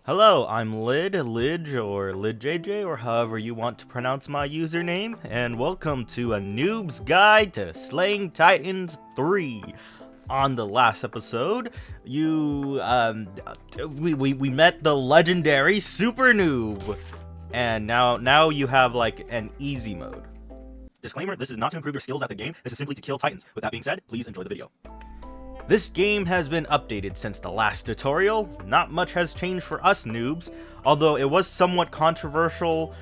Hello, I'm Lidge, or LidJJ, or however you want to pronounce my username, and welcome to a Noob's Guide to Slaying Titans 3. On the last episode, we met the legendary Super Noob, and now you have like an easy mode. Disclaimer, this is not to improve your skills at the game, this is simply to kill Titans. With that being said, please enjoy the video. This game has been updated since the last tutorial. Not much has changed for us noobs, although it was somewhat controversial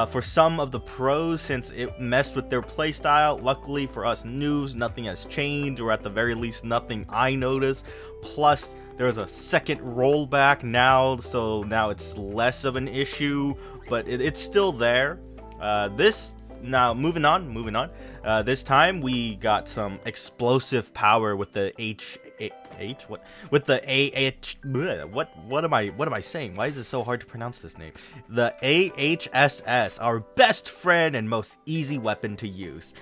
for some of the pros since it messed with their playstyle. Luckily for us noobs, nothing has changed, or at the very least nothing I noticed. Plus, there's a second rollback now, so now it's less of an issue, but it's still there. Now, moving on. This time we got some explosive power with the what am I saying? Why is it so hard to pronounce this name? The AHSS, our best friend and most easy weapon to use.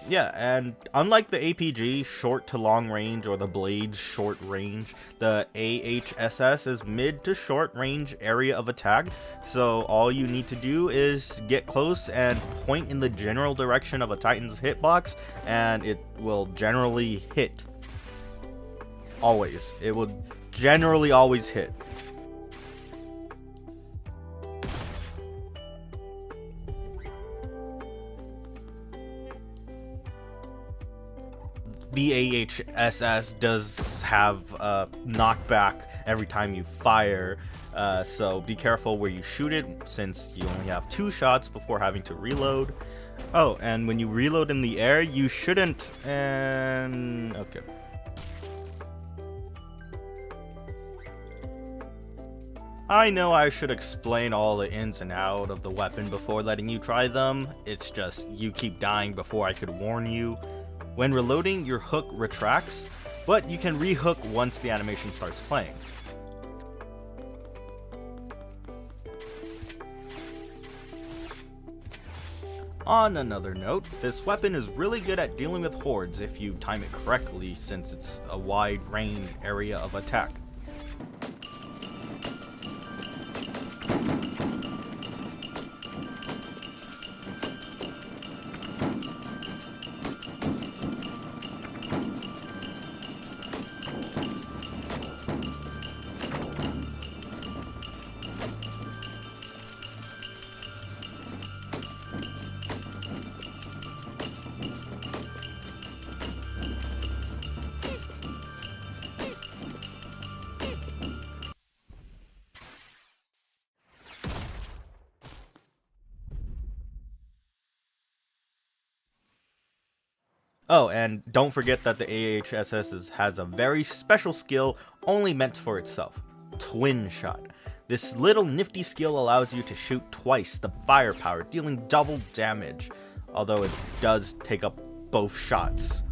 Yeah, and unlike the APG, short to long range, or the Blade's short range, the AHSS is mid to short range area of attack, so all you need to do is get close and point in the general direction of a Titan's hitbox, and it will generally hit. Always. It will generally always hit. The AHSS does have knockback every time you fire, so be careful where you shoot it since you only have 2 shots before having to reload. Oh, and when you reload in the air, you shouldn't, okay. I know I should explain all the ins and outs of the weapon before letting you try them, it's just you keep dying before I could warn you. When reloading, your hook retracts, but you can rehook once the animation starts playing. On another note, this weapon is really good at dealing with hordes if you time it correctly, since it's a wide range area of attack. Oh, and don't forget that the AHSS has a very special skill only meant for itself. Twin Shot. This little nifty skill allows you to shoot twice the firepower, dealing double damage, although it does take up both shots.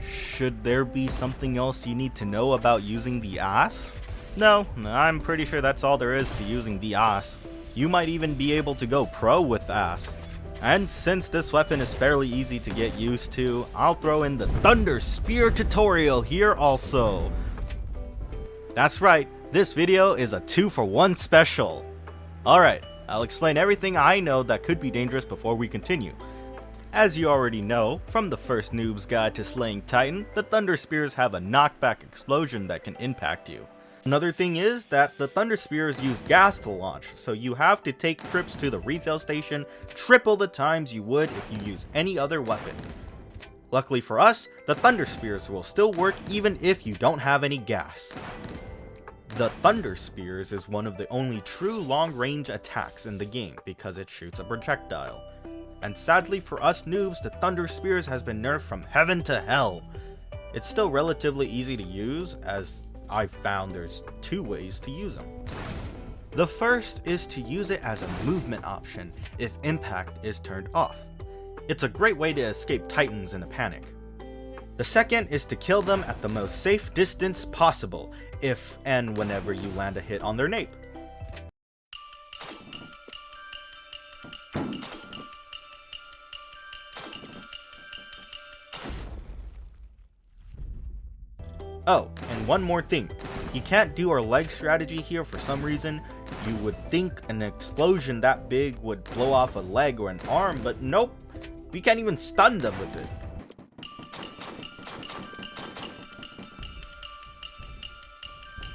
Should there be something else you need to know about using the AHSS? No, I'm pretty sure that's all there is to using the AHSS. You might even be able to go pro with AHSS. And since this weapon is fairly easy to get used to, I'll throw in the ThunderSpears tutorial here also. That's right, this video is a 2-for-1 special. Alright, I'll explain everything I know that could be dangerous before we continue. As you already know, from the first Noob's Guide to Slaying Titan, the ThunderSpears have a knockback explosion that can impact you. Another thing is that the ThunderSpears use gas to launch, so you have to take trips to the refill station triple the times you would if you use any other weapon. Luckily for us, the ThunderSpears will still work even if you don't have any gas. The ThunderSpears is one of the only true long-range attacks in the game because it shoots a projectile. And sadly for us noobs, the ThunderSpears has been nerfed from heaven to hell. It's still relatively easy to use, as I've found there's 2 ways to use them. The first is to use it as a movement option if impact is turned off. It's a great way to escape Titans in a panic. The second is to kill them at the most safe distance possible if and whenever you land a hit on their nape. Oh, and one more thing. You can't do our leg strategy here for some reason. You would think an explosion that big would blow off a leg or an arm, but nope. We can't even stun them with it.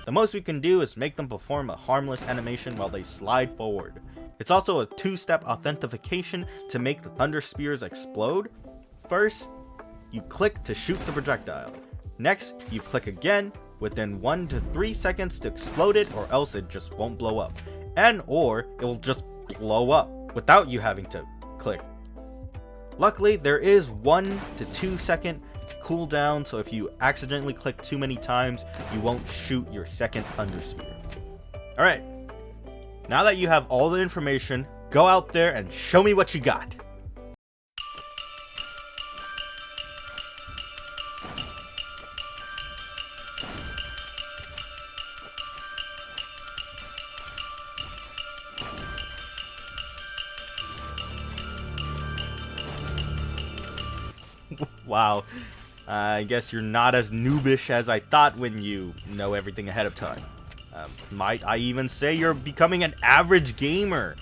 The most we can do is make them perform a harmless animation while they slide forward. It's also a two-step authentication to make the ThunderSpears explode. First, you click to shoot the projectile. Next, you click again within 1 to 3 seconds to explode it, or else it just won't blow up. Or it will just blow up without you having to click. Luckily, there is 1 to 2 second cooldown, so if you accidentally click too many times, you won't shoot your second ThunderSpear. Alright, now that you have all the information, go out there and show me what you got. Wow, I guess you're not as noobish as I thought when you know everything ahead of time. Might I even say you're becoming an average gamer?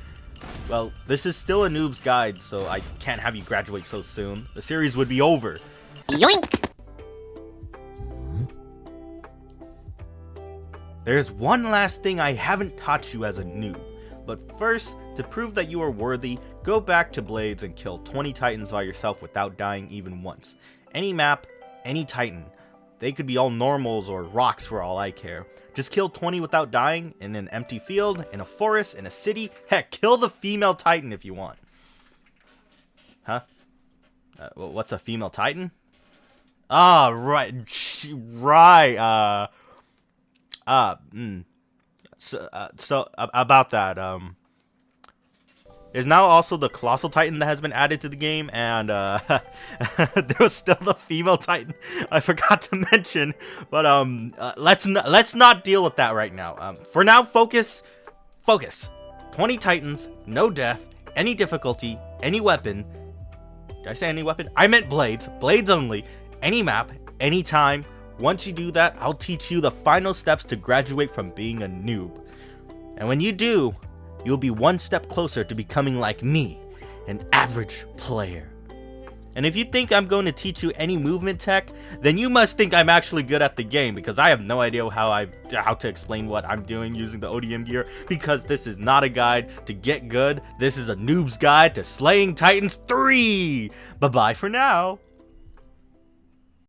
Well, this is still a noob's guide, so I can't have you graduate so soon. The series would be over. Yoink! There's one last thing I haven't taught you as a noob. But first, to prove that you are worthy, go back to Blades and kill 20 Titans by yourself without dying even once. Any map, any Titan. They could be all normals or rocks for all I care. Just kill 20 without dying in an empty field, in a forest, in a city. Heck, kill the female Titan if you want. Huh? What's a female Titan? Ah, right. Right. So about that, there's now also the Colossal Titan that has been added to the game, and there was still the female Titan I forgot to mention, but let's not deal with that right now. For now, focus. 20 Titans, no death, any difficulty, any weapon. Did I say any weapon? I meant blades only, any map, any time. Once you do that, I'll teach you the final steps to graduate from being a noob. And when you do, you'll be one step closer to becoming like me, an average player. And if you think I'm going to teach you any movement tech, then you must think I'm actually good at the game, because I have no idea how to explain what I'm doing using the ODM gear, because this is not a guide to get good. This is a noob's guide to slaying Titans 3. Bye-bye for now.